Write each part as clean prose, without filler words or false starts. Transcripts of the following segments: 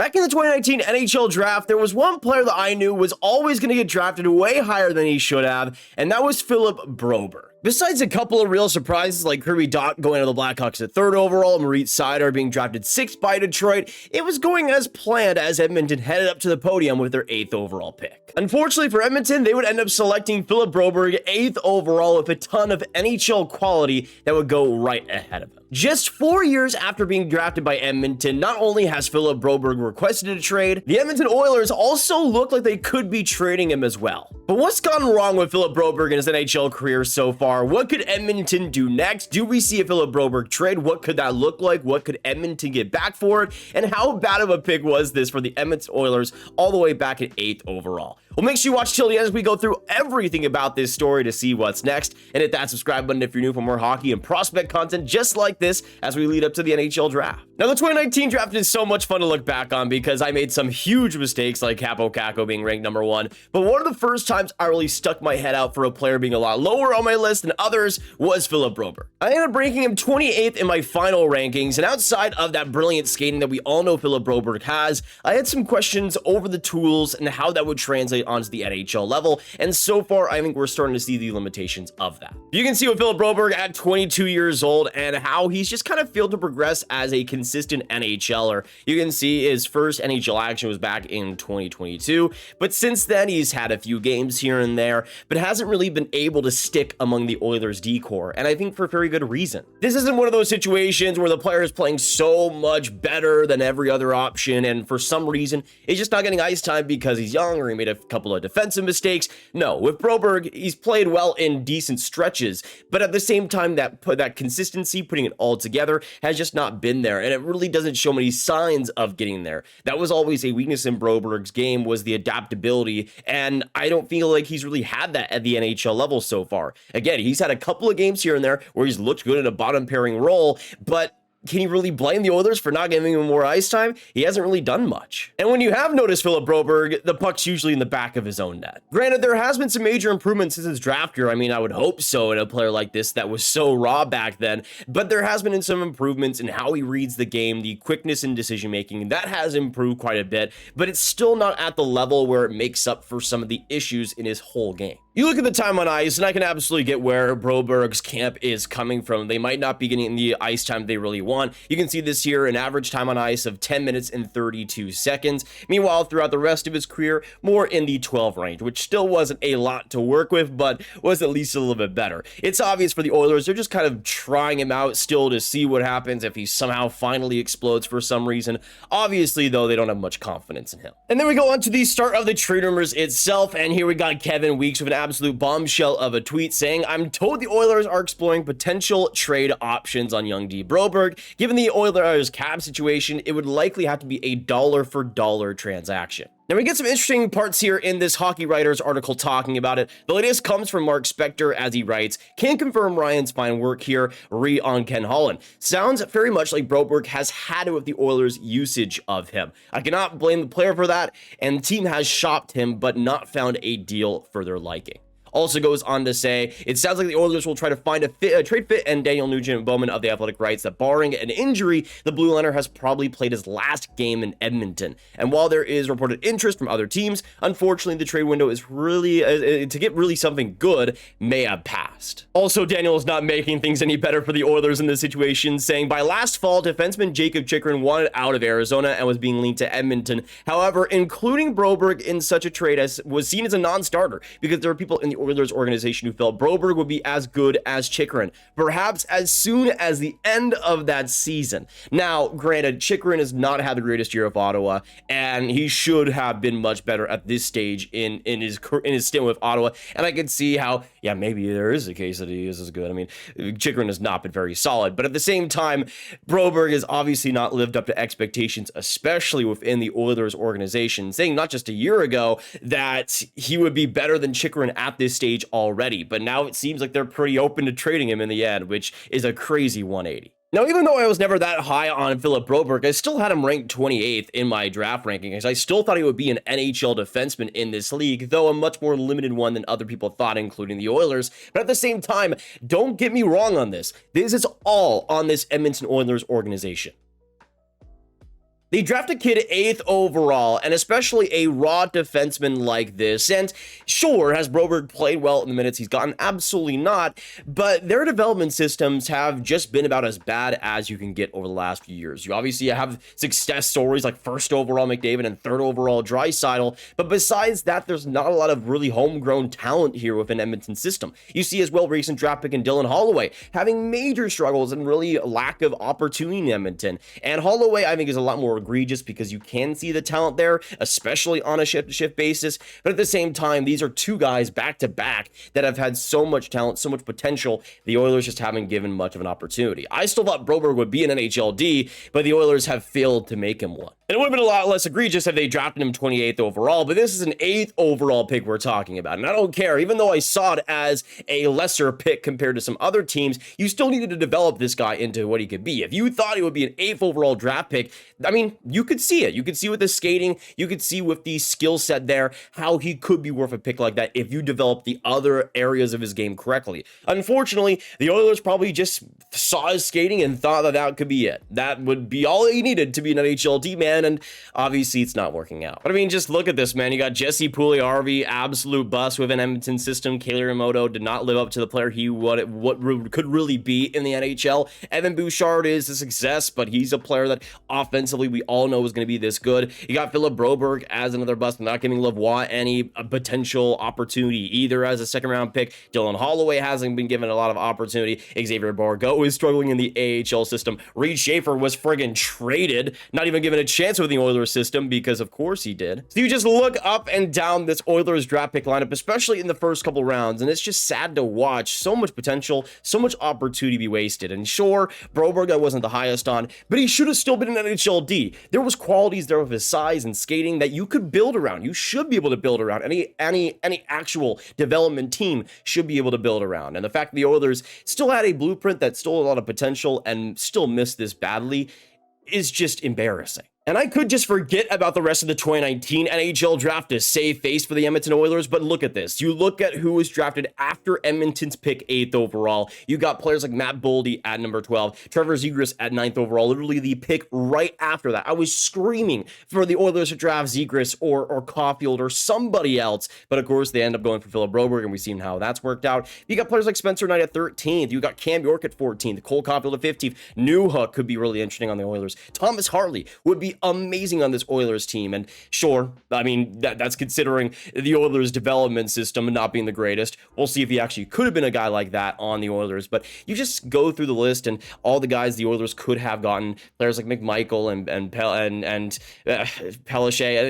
Back in the 2019 NHL draft, there was one player that I knew was always going to get drafted way higher than he should have, and that was Philip Broberg. Besides a couple of real surprises like Kirby Dach going to the Blackhawks at 3rd overall and Moritz Seider being drafted 6th by Detroit, it was going as planned as Edmonton headed up to the podium with their 8th overall pick. Unfortunately for Edmonton, they would end up selecting Philip Broberg 8th overall with a ton of NHL quality that would go right ahead of him. Just 4 years after being drafted by Edmonton, not only has Philip Broberg requested a trade, the Edmonton Oilers also look like they could be trading him as well. But what's gone wrong with Philip Broberg in his NHL career so far? What could Edmonton do next? Do we see a Philip Broberg trade? What could that look like? What could Edmonton get back for it? And how bad of a pick was this for the Edmonton Oilers all the way back at 8th overall? Well, make sure you watch till the end as we go through everything about this story to see what's next. And hit that subscribe button if you're new for more hockey and prospect content just like this as we lead up to the NHL draft. Now, the 2019 draft is so much fun to look back on because I made some huge mistakes like Kaapo Kakko being ranked number 1. But one of the first times I really stuck my head out for a player being a lot lower on my list than others was Philip Broberg. I ended up ranking him 28th in my final rankings, and outside of that brilliant skating that we all know Philip Broberg has, I had some questions over the tools and how that would translate onto the NHL level, and so far I think we're starting to see the limitations of that. You can see with Philip Broberg at 22 years old and how he's just kind of failed to progress as a consistent NHLer. You can see his first NHL action was back in 2022, but since then he's had a few games here and there, but hasn't really been able to stick among the Oilers D-core, and I think for very good reason. This isn't one of those situations where the player is playing so much better than every other option, and for some reason he's just not getting ice time because he's young or he made a couple of defensive mistakes. No, with Broberg, he's played well in decent stretches, but at the same time, that consistency, putting it all together, has just not been there, and it really doesn't show many signs of getting there. That was always a weakness in Broberg's game, was the adaptability, and I don't feel like he's really had that at the NHL level so far. Again, he's had a couple of games here and there where he's looked good in a bottom pairing role, but can you really blame the Oilers for not giving him more ice time? He hasn't really done much. And when you have noticed Philip Broberg, the puck's usually in the back of his own net. Granted, there has been some major improvements since his draft year. I mean, I would hope so in a player like this that was so raw back then, but there has been some improvements in how he reads the game, the quickness in decision making. That has improved quite a bit, but it's still not at the level where it makes up for some of the issues in his whole game. You look at the time on ice, and I can absolutely get where Broberg's camp is coming from. They might not be getting the ice time they really want. You can see this here, an average time on ice of 10 minutes and 32 seconds. Meanwhile, throughout the rest of his career, more in the 12 range, which still wasn't a lot to work with, but was at least a little bit better. It's obvious for the Oilers, they're just kind of trying him out still to see what happens if he somehow finally explodes for some reason. Obviously, though, they don't have much confidence in him. And then we go on to the start of the trade rumors itself, and here we got Kevin Weeks with an absolute bombshell of a tweet saying, "I'm told the Oilers are exploring potential trade options on young D. Broberg. Given the Oilers cap situation, it would likely have to be a dollar for dollar transaction." Now we get some interesting parts here in this Hockey Writers article talking about it. The latest comes from Mark Spector as he writes, "Can confirm Ryan's fine work here, re on Ken Holland. Sounds very much like Broberg has had it with the Oilers' usage of him. I cannot blame the player for that, and the team has shopped him but not found a deal for their liking." Also goes on to say, "It sounds like the Oilers will try to find a trade fit, and Daniel Nugent-Bowman of The Athletic writes that barring an injury, the Blue Liner has probably played his last game in Edmonton. And while there is reported interest from other teams, unfortunately the trade window is really, to get really something good, may have passed." Also, Daniel is not making things any better for the Oilers in this situation, saying, "By last fall, defenseman Jacob Chychrun wanted out of Arizona and was being linked to Edmonton. However, including Broberg in such a trade was seen as a non-starter because there are people in the Oilers organization who felt Broberg would be as good as Chychrun, perhaps as soon as the end of that season." Now, granted, Chychrun has not had the greatest year of Ottawa, and he should have been much better at this stage in his stint with Ottawa. And I could see how, yeah, maybe there is a case that he is as good. I mean, Chychrun has not been very solid, but at the same time, Broberg has obviously not lived up to expectations, especially within the Oilers organization, saying not just a year ago that he would be better than Chychrun at this stage already, but now it seems like they're pretty open to trading him in the end, which is a crazy 180. Now, even though I was never that high on Philip Broberg, I still had him ranked 28th in my draft rankings. I still thought he would be an NHL defenseman in this league, though a much more limited one than other people thought, including the Oilers. But at the same time, don't get me wrong on this. This is all on this Edmonton Oilers organization. They draft a kid 8th overall, and especially a raw defenseman like this. And sure, has Broberg played well in the minutes he's gotten? Absolutely not. But their development systems have just been about as bad as you can get over the last few years. You obviously have success stories like 1st overall McDavid and 3rd overall Draisaitl. But besides that, there's not a lot of really homegrown talent here within Edmonton's system. You see as well recent draft pick in Holloway having major struggles and really lack of opportunity in Edmonton. And Holloway, I think, is a lot more egregious because you can see the talent there, especially on a shift-to-shift basis. But at the same time, these are two guys back-to-back that have had so much talent, so much potential. The Oilers just haven't given much of an opportunity. I still thought Broberg would be an NHLD, but the Oilers have failed to make him one. And it would have been a lot less egregious if they drafted him 28th overall, but this is an 8th overall pick we're talking about. And I don't care, even though I saw it as a lesser pick compared to some other teams, you still needed to develop this guy into what he could be. If you thought he would be an 8th overall draft pick, I mean, you could see it. You could see with the skating, you could see with the skill set there, how he could be worth a pick like that if you develop the other areas of his game correctly. Unfortunately, the Oilers probably just saw his skating and thought that that could be it. That would be all he needed to be an NHLD man, and obviously it's not working out. But I mean, just look at this, man. You got Jesse Pugliarvi, absolute bust within Edmonton system. Kailer Yamamoto did not live up to the player he could really be in the NHL. Evan Bouchard is a success, but he's a player that offensively we all know is going to be this good. You got Philip Broberg as another bust, not giving Lavoie any potential opportunity either as a second-round pick. Dylan Holloway hasn't been given a lot of opportunity. Xavier Bourgault is struggling in the AHL system. Reed Schaefer was friggin' traded, not even given a chance with the Oilers system, because of course he did. So you just look up and down this Oilers draft pick lineup, especially in the first couple rounds, and it's just sad to watch. So much potential, so much opportunity be wasted. And sure, Broberg I wasn't the highest on, but he should have still been an NHLD. There was qualities there with his size and skating that you could build around. You should be able to build around. Any actual development team should be able to build around. And the fact that the Oilers still had a blueprint that still had a lot of potential and still missed this badly is just embarrassing. And I could just forget about the rest of the 2019 NHL draft to save face for the Edmonton Oilers, but look at this. You look at who was drafted after Edmonton's pick 8th overall. You got players like Matt Boldy at number 12, Trevor Zegras at 9th overall, literally the pick right after that. I was screaming for the Oilers to draft Zegras or Caulfield or somebody else, but of course they end up going for Philip Broberg, and we've seen how that's worked out. You got players like Spencer Knight at 13th. You got Cam York at 14th, Cole Caulfield at 15th. Newhook could be really interesting on the Oilers. Thomas Hartley would be amazing on this Oilers team. And sure, I mean, that's considering the Oilers development system not being the greatest. We'll see if he actually could have been a guy like that on the Oilers. But you just go through the list and all the guys the Oilers could have gotten, players like McMichael and Pellichet.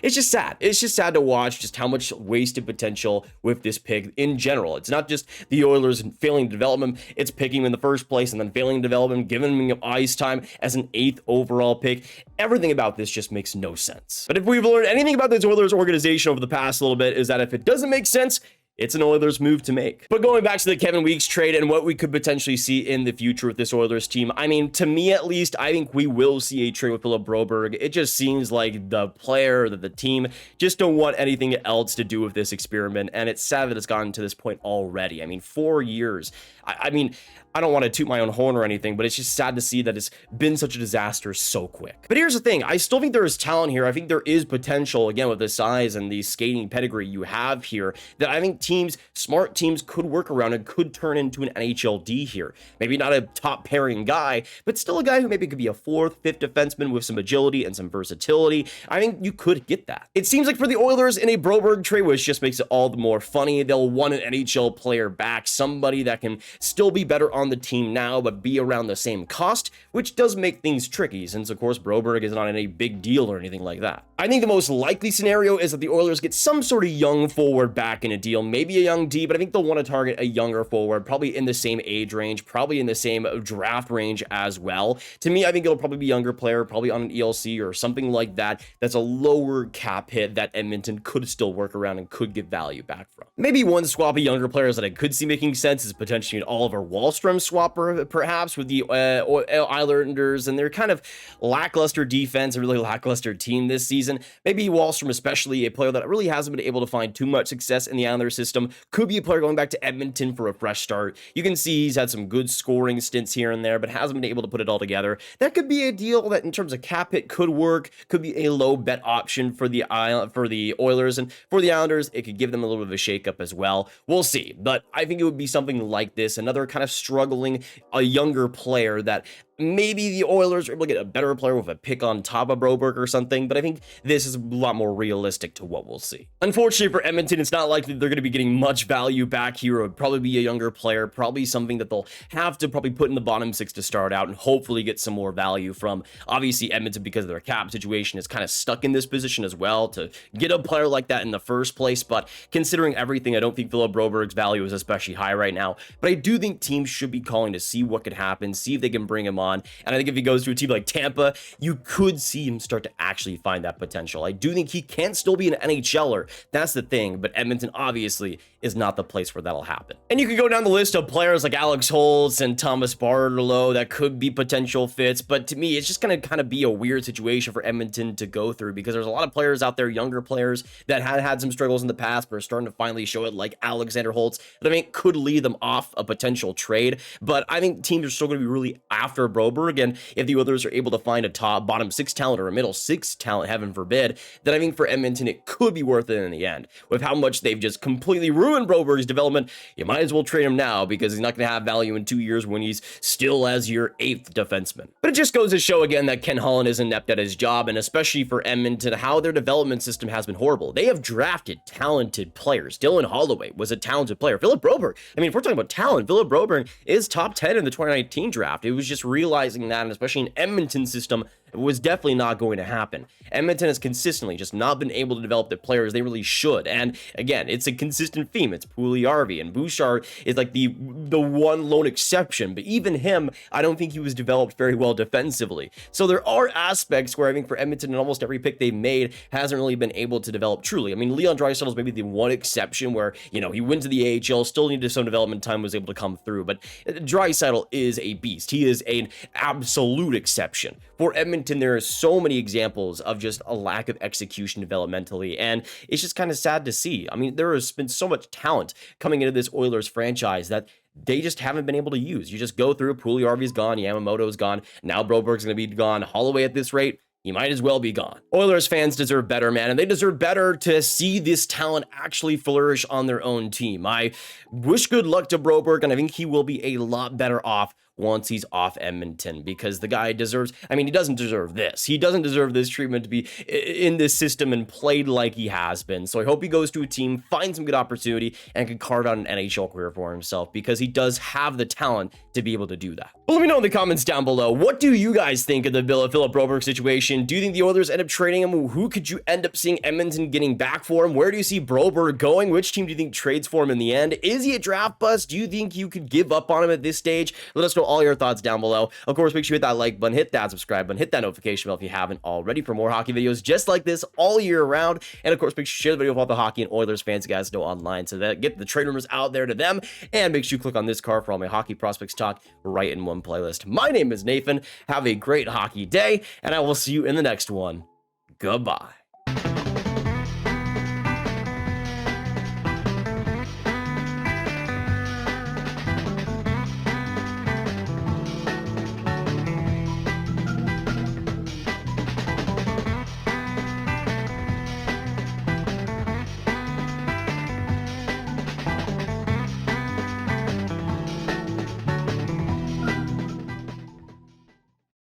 It's just sad. It's just sad to watch just how much wasted potential with this pick in general. It's not just the Oilers failing to develop him, it's picking him in the first place and then failing to develop him, giving him ice time as an 8th overall pick. Everything about this just makes no sense. But if we've learned anything about this Oilers organization over the past little bit, is that if it doesn't make sense, it's an Oilers move to make. But going back to the Kevin Weeks trade and what we could potentially see in the future with this Oilers team, I mean, to me at least, I think we will see a trade with Philip Broberg. It just seems like the player, that the team just don't want anything else to do with this experiment, and it's sad that it's gotten to this point already. I mean, 4 years. I mean, I don't want to toot my own horn or anything, but it's just sad to see that it's been such a disaster so quick. But here's the thing. I still think there is talent here. I think there is potential, again, with the size and the skating pedigree you have here, that I think teams, smart teams, could work around and could turn into an NHLD here. Maybe not a top pairing guy, but still a guy who maybe could be a 4th, 5th defenseman with some agility and some versatility. I think you could get that. It seems like for the Oilers in a Broberg trade, which just makes it all the more funny, they'll want an NHL player back, somebody that can still be better on the team now, but be around the same cost, which does make things tricky, since of course Broberg is not any big deal or anything like that. I think the most likely scenario is that the Oilers get some sort of young forward back in a deal, maybe a young D, but I think they'll want to target a younger forward, probably in the same age range, probably in the same draft range as well. To me, I think it'll probably be a younger player, probably on an ELC or something like that, that's a lower cap hit that Edmonton could still work around and could get value back from. Maybe one swappy younger players that I could see making sense is potentially an Oliver Wahlstrom swapper, perhaps, with the Islanders and their kind of lackluster defense, a really lackluster team this season. season. Maybe Wallstrom, especially a player that really hasn't been able to find too much success in the Islanders system, could be a player going back to Edmonton for a fresh start. You can see he's had some good scoring stints here and there, but hasn't been able to put it all together. That could be a deal that in terms of cap hit could work, could be a low bet option for the Oilers, and for the Islanders, it could give them a little bit of a shakeup as well. We'll see, but I think it would be something like this, another kind of struggling, a younger player that maybe the Oilers are able to get a better player with a pick on top of Broberg or something, but I think this is a lot more realistic to what we'll see. Unfortunately for Edmonton, it's not likely they're going to be getting much value back here. It would probably be a younger player, probably something that they'll have to probably put in the bottom six to start out and hopefully get some more value from. Obviously, Edmonton, because of their cap situation, is kind of stuck in this position as well to get a player like that in the first place, but considering everything, I don't think Philip Broberg's value is especially high right now, but I do think teams should be calling to see what could happen, see if they can bring him on. And I think if he goes to a team like Tampa, you could see him start to actually find that potential. I do think he can still be an NHLer. That's the thing. But Edmonton obviously is not the place where that'll happen. And you could go down the list of players like Alex Holtz and Thomas Barlow that could be potential fits. But to me, it's just going to kind of be a weird situation for Edmonton to go through because there's a lot of players out there, younger players that had some struggles in the past, but are starting to finally show it, like Alexander Holtz, that I think could lead them off a potential trade. But I think teams are still going to be really after Broberg. And if the Oilers are able to find a bottom six talent or a middle six talent, heaven forbid, then I think for Edmonton, it could be worth it in the end. With how much they've just completely ruined Broberg's development, you might as well trade him now because he's not going to have value in 2 years when he's still as your 8th defenseman. But it just goes to show again that Ken Holland is inept at his job, and especially for Edmonton, how their development system has been horrible. They have drafted talented players. Dylan Holloway was a talented player. Philip Broberg, I mean, if we're talking about talent, Philip Broberg is top 10 in the 2019 draft. It was just realizing that, and especially in Edmonton's system, it was definitely not going to happen. Edmonton has consistently just not been able to develop the players they really should. And again, it's a consistent theme. It's Pugliarvi, and Bouchard is like the one lone exception. But even him, I don't think he was developed very well defensively. So there are aspects where I think for Edmonton, in almost every pick they've made hasn't really been able to develop truly. I mean, Leon Draisaitl is maybe the one exception where, you know, he went to the AHL, still needed some development time, was able to come through. But Draisaitl is a beast. He is an absolute exception. For Edmonton, there are so many examples of just a lack of execution developmentally, and it's just kind of sad to see. I mean, there has been so much talent coming into this Oilers franchise that they just haven't been able to use. You just go through, Pugliarvi's gone, Yamamoto's gone, now Broberg's going to be gone, Holloway at this rate, he might as well be gone. Oilers fans deserve better, man, and they deserve better to see this talent actually flourish on their own team. I wish good luck to Broberg, and I think he will be a lot better off once he's off Edmonton, because the guy deserves, I mean, he doesn't deserve this. He doesn't deserve this treatment to be in this system and played like he has been. So I hope he goes to a team, finds some good opportunity, and can carve out an NHL career for himself, because he does have the talent to be able to do that. But let me know in the comments down below, what do you guys think of the Philip Broberg situation? Do you think the Oilers end up trading him? Who could you end up seeing Edmonton getting back for him? Where do you see Broberg going? Which team do you think trades for him in the end? Is he a draft bust? Do you think you could give up on him at this stage? Let us know all your thoughts down below. Of course, make sure you hit that like button, hit that subscribe button, hit that notification bell if you haven't already for more hockey videos just like this all year round. And of course, make sure you share the video with all the hockey and Oilers fans you guys know online so that get the trade rumors out there to them. And make sure you click on this card for all my hockey prospects talk right in one playlist. My name is Nathan. Have a great hockey day, and I will see you in the next one. Goodbye.